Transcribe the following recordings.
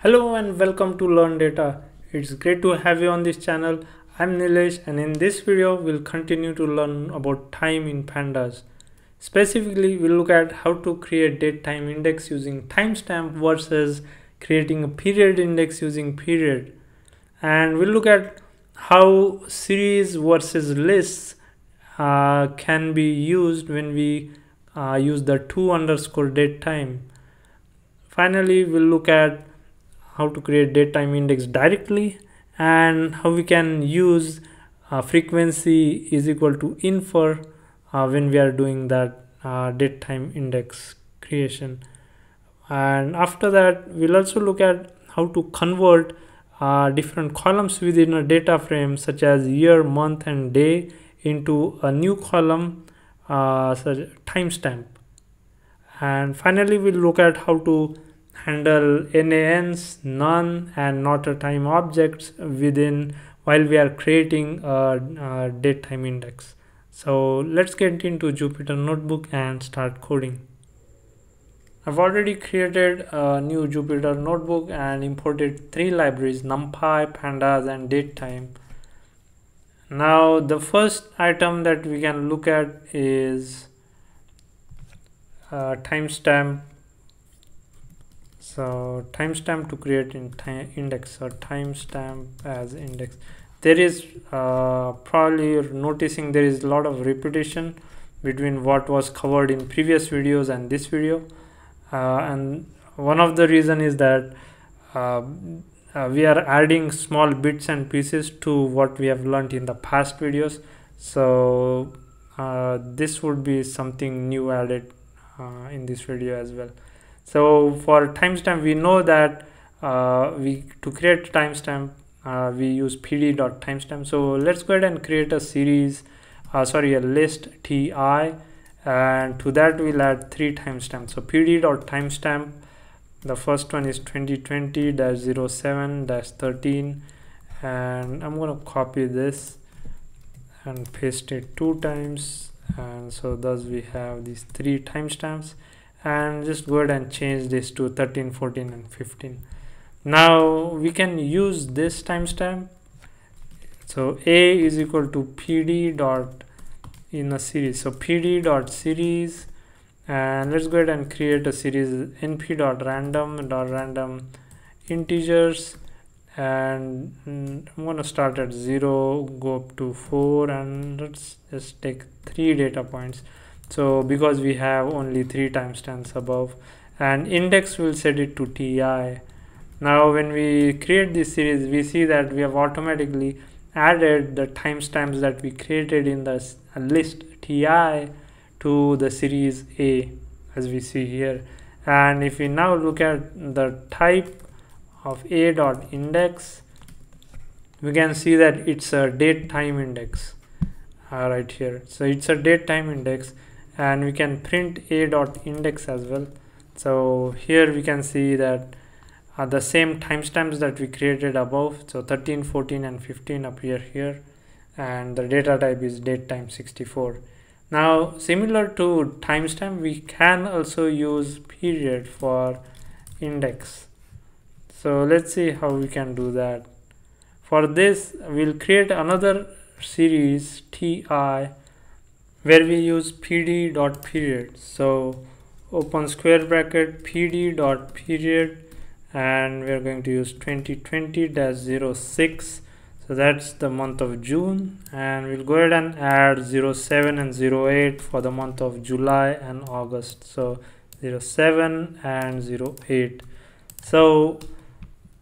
Hello and welcome to Learn Data. It's great to have you on this channel. I'm Nilesh, and in this video we'll continue to learn about time in Pandas. Specifically, we'll look at how to create datetime index using timestamp versus creating a period index using period. And we'll look at how series versus lists can be used when we use the to_datetime. Finally, we'll look at how to create datetime index directly and how we can use frequency is equal to infer when we are doing that datetime index creation. And after that, we'll also look at how to convert different columns within a data frame such as year, month and day into a new column such timestamp. And finally, we'll look at how to handle NaNs, none and not a time objects within while we are creating a datetime index. So let's get into Jupyter notebook and start coding. I've already created a new Jupyter notebook and imported 3 libraries: NumPy, Pandas and datetime. Now the first item that we can look at is timestamp. So timestamp to create in index, or timestamp as index. There is probably you're noticing there is a lot of repetition between what was covered in previous videos and this video, and one of the reason is that we are adding small bits and pieces to what we have learned in the past videos. So this would be something new added in this video as well. So for timestamp, we know that to create timestamp we use pd.timestamp. So let's go ahead and create a series, a list ti, and to that we'll add 3 timestamps. So pd.timestamp, the first one is 2020-07-13, and I'm going to copy this and paste it 2 times, and so thus we have these 3 timestamps. And just go ahead and change this to 13, 14 and 15. Now we can use this timestamp. So a is equal to pd dot in a series, so pd dot series, and let's go ahead and create a series np dot random integers, and I'm going to start at 0, go up to 4, and let's just take 3 data points. So because we have only 3 timestamps above, and index will set it to ti. Now when we create this series, we see that we have automatically added the timestamps that we created in the list ti to the series a, as we see here. And if we now look at the type of a.index, we can see that it's a datetime index right here. So it's a datetime index, and we can print a.index as well. So here we can see that the same timestamps that we created above, so 13, 14 and 15 appear here, and the data type is datetime 64. Now similar to timestamp, we can also use period for index. So let's see how we can do that. For this, we'll create another series ti where we use pd.period. So open square bracket pd.period, and we're going to use 2020-06. so that's the month of June, and we'll go ahead and add 07 and 08 for the month of July and August. So 07 and 08. So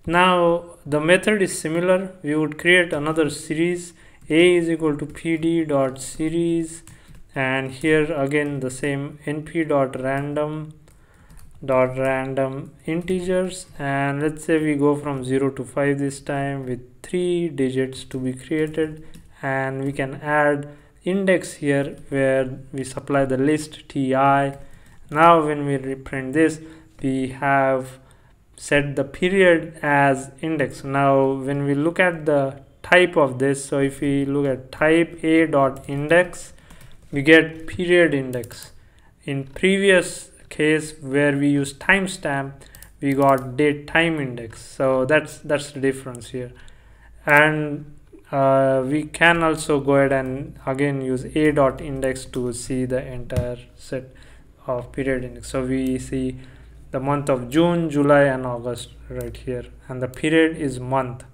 now the method is similar. We would create another series, a is equal to pd.series, and here again the same np.random integers, and let's say we go from 0 to 5 this time with 3 digits to be created, and we can add index here where we supply the list ti. Now when we reprint this, we have set the period as index. Now when we look at the type of this, so if we look at type a.index, we get period index. In previous case where we use timestamp, we got date time index. So that's the difference here. And we can also go ahead and again use a.index to see the entire set of period index. So we see the month of June, July and August right here, and the period is month,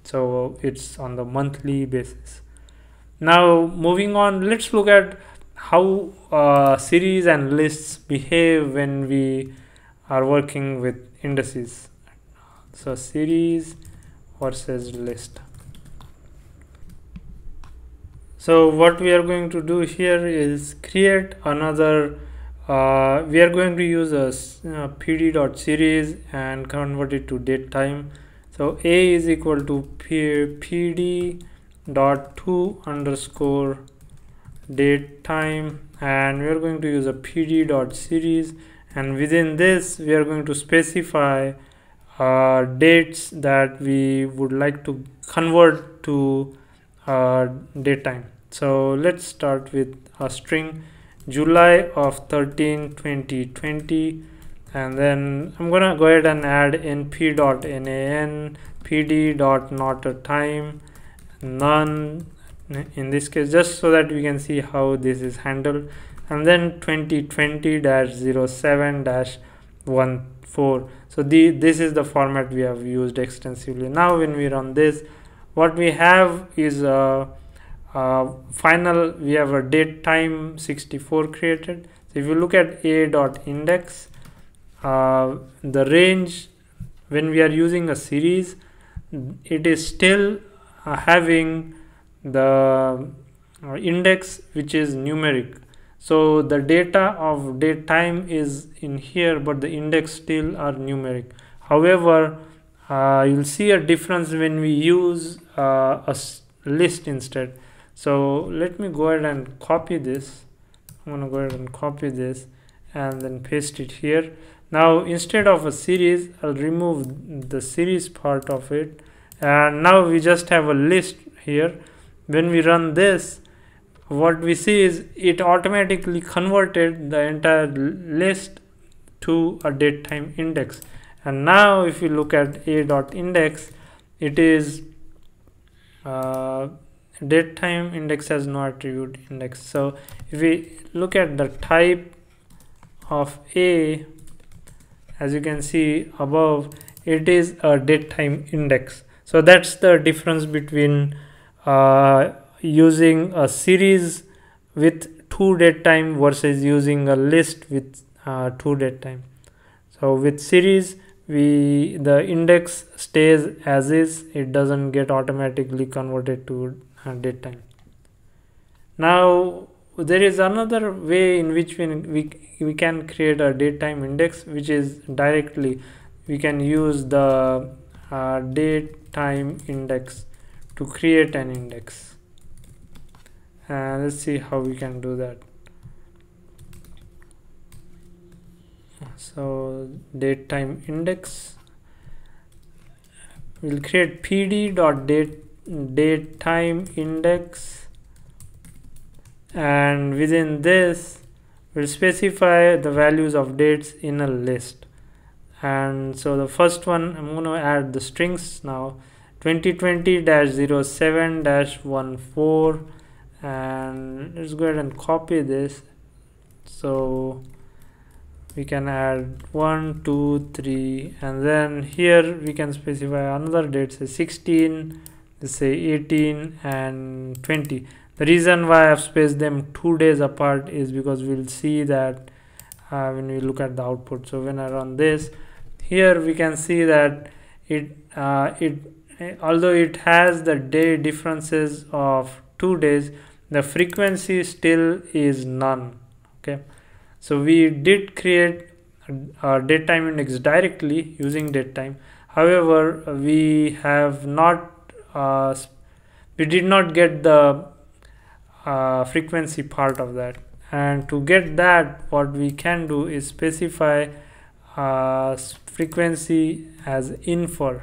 so it's on the monthly basis. Now moving on, let's look at how series and lists behave when we are working with indices. So series versus list. So what we are going to do here is create another we are going to use a pd.series and convert it to date time. So a is equal to pd.to underscore date time, and we are going to use a pd.series, and within this we are going to specify dates that we would like to convert to date time. So let's start with a string July of 13 2020, and then I'm gonna go ahead and add np.nan pd.not_a_time none in this case, just so that we can see how this is handled, and then 2020-07-14. So this is the format we have used extensively. Now when we run this, what we have is final, we have a date time 64 created. So if you look at a.index, the range, when we are using a series, it is still having the index which is numeric. So the data of date time is in here, but the index still are numeric. However, you'll see a difference when we use a list instead. So let me go ahead and copy this. I'm going to go ahead and copy this and then paste it here. Now instead of a series, I'll remove the series part of it, and now we just have a list here. When we run this, what we see is it automatically converted the entire list to a date time index. And now if you look at a.index, it is date time index has no attribute index. So if we look at the type of a, as you can see above, it is a date time index. So that's the difference between using a series with 2 date time versus using a list with 2 date time. So with series, the index stays as is, it doesn't get automatically converted to date time. Now there is another way in which we can create a date time index, which is directly we can use the date time index to create an index. Let's see how we can do that. So date time index, we'll create pd.date time index, and within this we'll specify the values of dates in a list. And so the first one, I'm going to add the strings now, 2020-07-14, and let's go ahead and copy this. So we can add 1, 2, 3, and then here we can specify another date, say 16, let's say 18 and 20. The reason why I've spaced them 2 days apart is because we'll see that when we look at the output. So when I run this, here we can see that although it has the day differences of 2 days, the frequency still is none. Okay, so we did create a date time index directly using date time. However, we have not we did not get the frequency part of that, and to get that, what we can do is specify frequency as infer.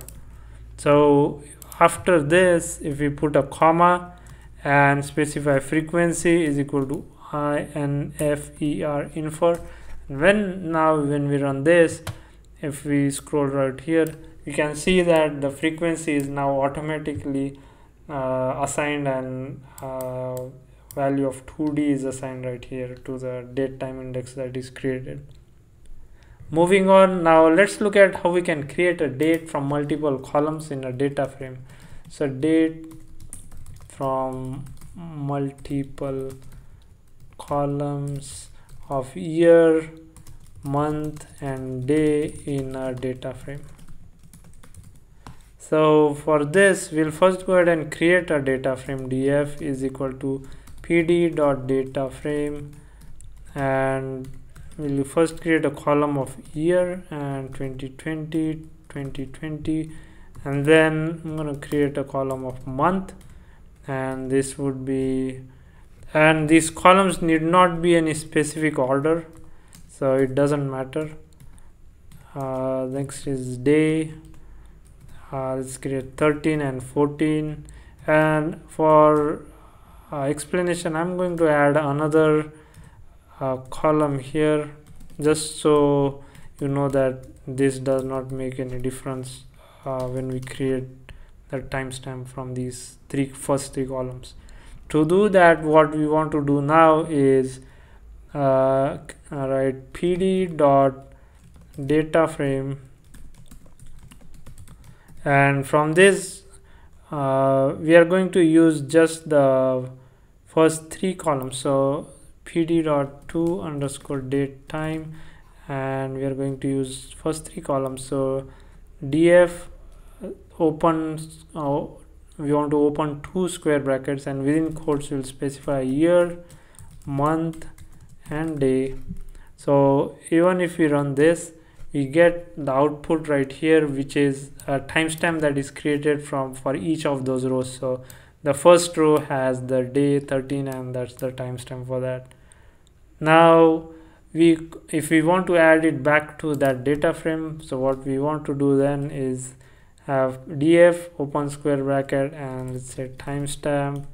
So after this, if we put a comma and specify frequency is equal to infer, infer, when we run this, if we scroll right here, you can see that the frequency is now automatically assigned, and value of 2D is assigned right here to the date time index that is created. Moving on, now let's look at how we can create a date from multiple columns in a data frame. So date from multiple columns of year, month and day in a data frame. So for this, we'll first go ahead and create a data frame. df is equal to pd.dataframe, and we'll first create a column of year and 2020, and then I'm going to create a column of month, and this would be, and these columns need not be any specific order, so it doesn't matter. Next is day. Let's create 13 and 14, and for explanation I'm going to add another column here, just so you know that this does not make any difference when we create the timestamp from these first three columns. To do that, what we want to do now is write pd.dataframe, and from this we are going to use just the first three columns. So pd.to_datetime, and we are going to use first three columns. So df opens, we want to open two square brackets, and within quotes we'll specify year, month and day. So even if we run this, we get the output right here, which is a timestamp that is created for each of those rows. So the first row has the day 13, and that's the timestamp for that. Now if we want to add it back to that data frame, so what we want to do then is have df open square bracket, and let's say timestamp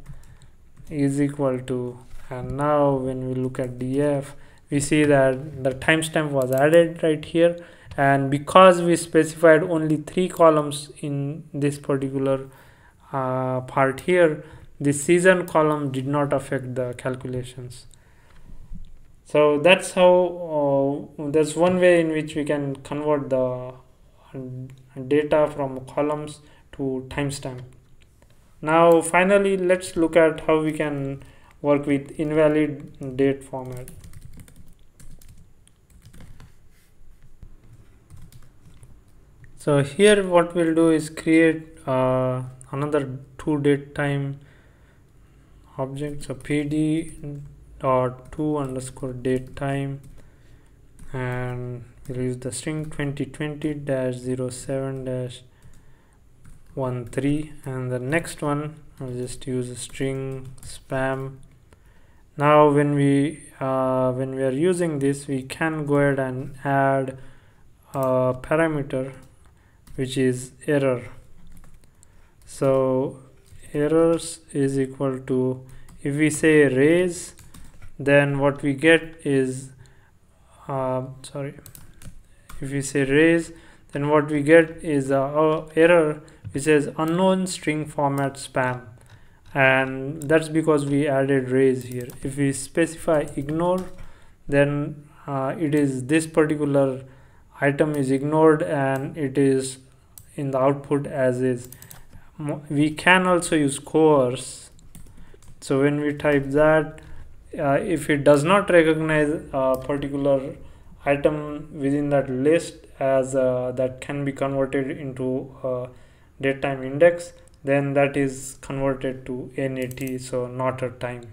is equal to, and now when we look at df, we see that the timestamp was added right here, and because we specified only three columns in this particular part here, the season column did not affect the calculations. So that's how that's one way in which we can convert the data from columns to timestamp. Now finally, let's look at how we can work with invalid date format. So here what we'll do is create another toDateTime object. So pd.to_datetime, and we'll use the string 2020-07-13, and the next one I'll just use a string spam. Now when we are using this, we can go ahead and add a parameter which is error. So errors is equal to, if we say raise, then what we get is if we say raise, then what we get is a error which says unknown string format spam, and that's because we added raise here. If we specify ignore, then it is this particular item is ignored and it is in the output as is. We can also use coerce. So when we type that, if it does not recognize a particular item within that list as that can be converted into a datetime index, then that is converted to NAT, so not a time.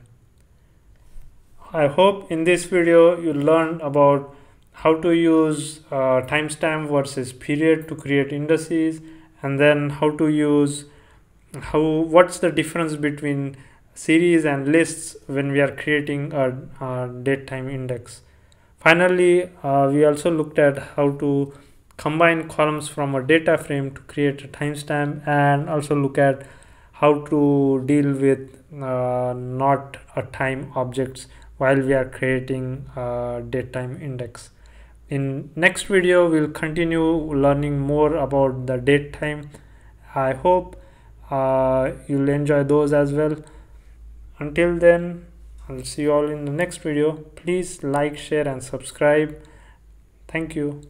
I hope in this video you learned about how to use timestamp versus period to create indices, and then how to use what's the difference between series and lists when we are creating a datetime index. Finally, we also looked at how to combine columns from a data frame to create a timestamp, and also look at how to deal with not a time objects while we are creating a datetime index. In next video we'll continue learning more about the date time. I hope you'll enjoy those as well. Until then, I'll see you all in the next video. Please like, share and subscribe. Thank you.